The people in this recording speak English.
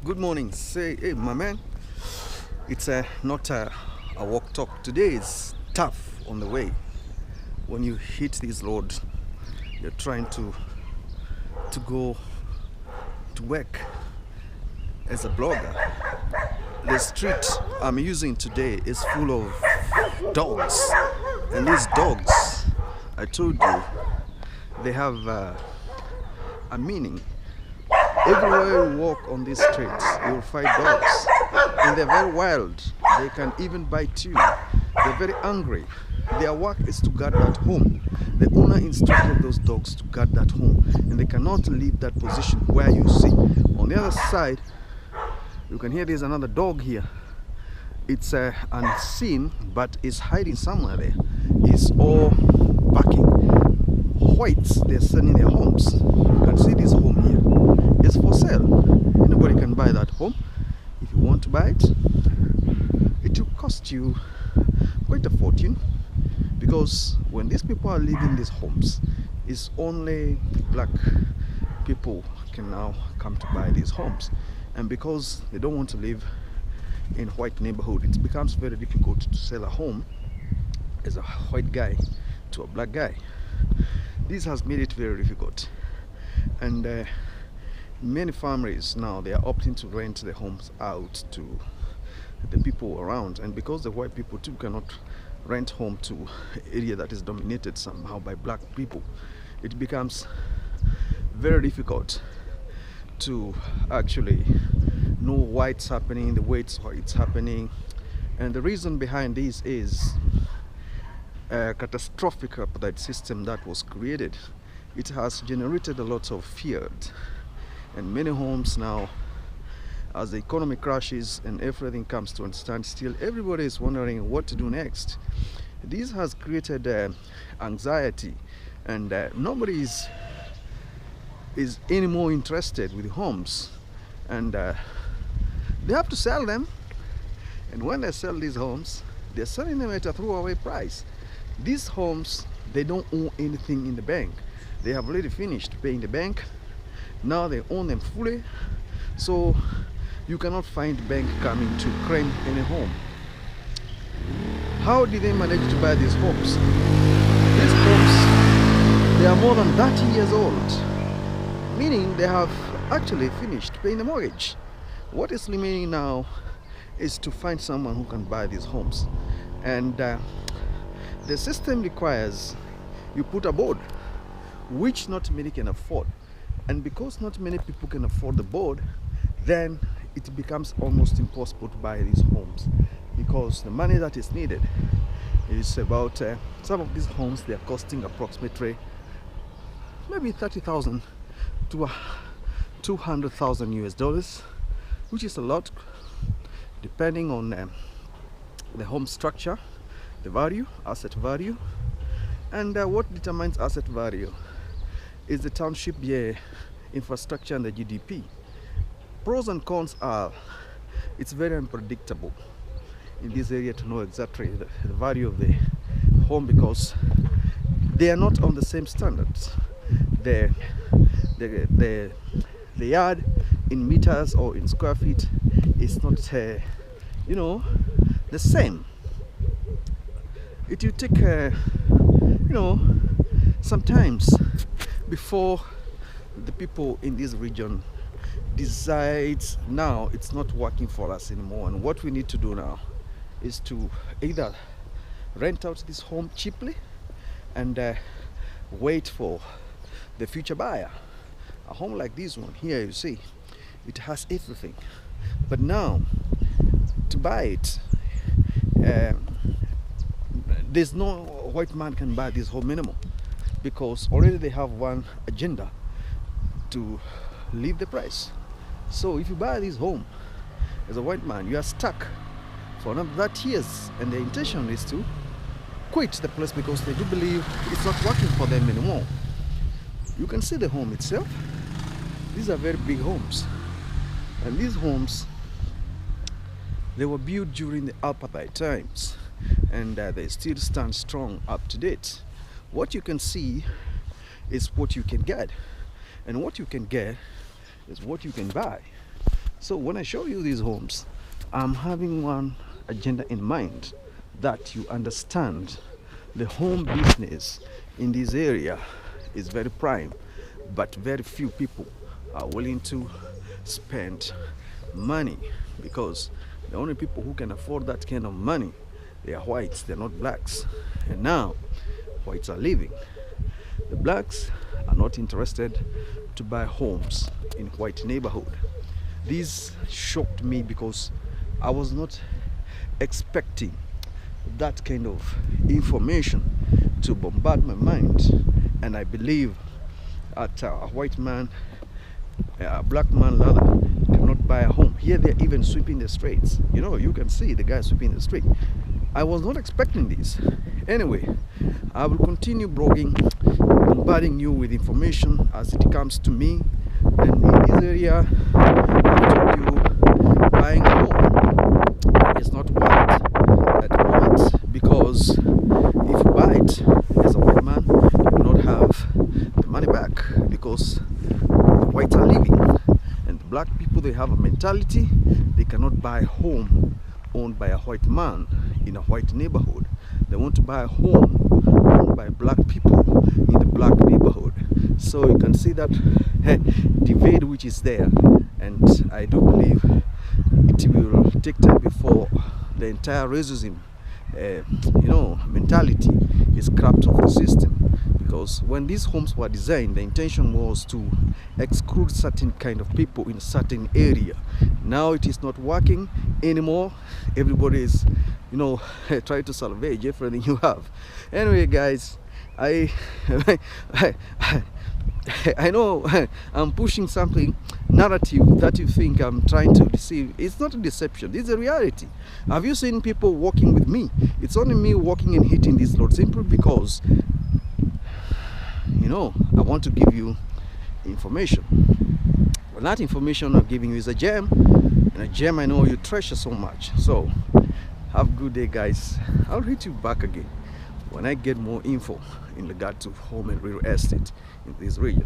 Good morning. Say, hey, my man. It's not a walk talk. Today is tough on the way. When you hit this road, you're trying to go to work as a blogger. The street I'm using today is full of dogs, and these dogs, I told you, they have a meaning. Everywhere you walk on these streets, you'll find dogs, and they're very wild. They can even bite you. They're very angry. Their work is to guard that home. The owner instructed those dogs to guard that home, and they cannot leave that position where you see. On the other side, you can hear there's another dog here. It's unseen, but it's hiding somewhere there. It's all barking. Whites, they're selling their homes. You can see this home here. It's for sale. Anybody can buy that home. If you want to buy it, it will cost you quite a fortune, because when these people are living these homes, it's only black people can now come to buy these homes, and because they don't want to live in white neighborhood, it becomes very difficult to sell a home as a white guy to a black guy. This has made it very difficult, and many families now, they are opting to rent the homes out to the people around, and because the white people too cannot rent home to an area that is dominated somehow by black people, it becomes very difficult to actually know what's happening, the way it's happening. And the reason behind this is a catastrophic apartheid system that was created. It has generated a lot of fear, and many homes now, as the economy crashes and everything comes to a standstill, everybody is wondering what to do next. This has created anxiety, and nobody is any more interested with homes, and they have to sell them. And when they sell these homes, they're selling them at a throwaway price. These homes, they don't own anything in the bank. They have already finished paying the bank. Now they own them fully, so you cannot find bank coming to claim any home. How did they manage to buy these homes? These homes, they are more than 30 years old, meaning they have actually finished paying the mortgage. What is remaining now is to find someone who can buy these homes, and the system requires you put a board, which not many can afford. And because not many people can afford the board, then it becomes almost impossible to buy these homes, because the money that is needed is about some of these homes, they are costing approximately maybe 30,000 to 200,000 US dollars, which is a lot depending on the home structure, the value, asset value. And what determines asset value is the township infrastructure and the GDP. Pros and cons are, it's very unpredictable in this area to know exactly the value of the home, because they are not on the same standards. The yard in meters or in square feet is not the same. It will take sometimes before the people in this region decides now it's not working for us anymore, and what we need to do now is to either rent out this home cheaply and wait for the future buyer. A home like this one here, you see, it has everything, but now to buy it, there's no white man can buy this home anymore, because already they have one agenda to leave the price. So if you buy this home as a white man, you are stuck for another 30 years, and the intention is to quit the place because they do believe it's not working for them anymore. You can see the home itself. These are very big homes, and these homes, they were built during the apartheid times, and they still stand strong up to date. What you can see is what you can get, and what you can get is what you can buy. So when I show you these homes, I'm having one agenda in mind, that you understand the home business in this area is very prime, but very few people are willing to spend money, because the only people who can afford that kind of money, they are whites, they're not blacks. And now whites are leaving. The blacks are not interested to buy homes in white neighborhood. This shocked me because I was not expecting that kind of information to bombard my mind. And I believe that a white man, a black man rather, cannot buy a home. Here they're even sweeping the streets. You know, you can see the guy sweeping the street. I was not expecting this. Anyway, I will continue blogging, bombarding you with information as it comes to me. And in this area, I told you, buying a home is not worth at the moment, because if you buy it as a white man, you will not have the money back, because the whites are leaving. And the black people, they have a mentality, they cannot buy a home owned by a white man in a white neighborhood. They want to buy a home owned by black people in the black neighborhood. So you can see that divide which is there, and I do believe it will take time before the entire racism mentality is scrapped off the system. Because when these homes were designed, the intention was to exclude certain kind of people in a certain area. Now it is not working anymore. Everybody is, trying to salvage everything you have. Anyway, guys, I know I'm pushing something narrative that you think I'm trying to deceive. It's not a deception, this is a reality. Have you seen people walking with me? It's only me walking and hitting this road simply because I want to give you information. Well, that information I'm giving you is a gem, and a gem I know you treasure so much. So have a good day, guys. I'll hit you back again when I get more info in regard to home and real estate in this region.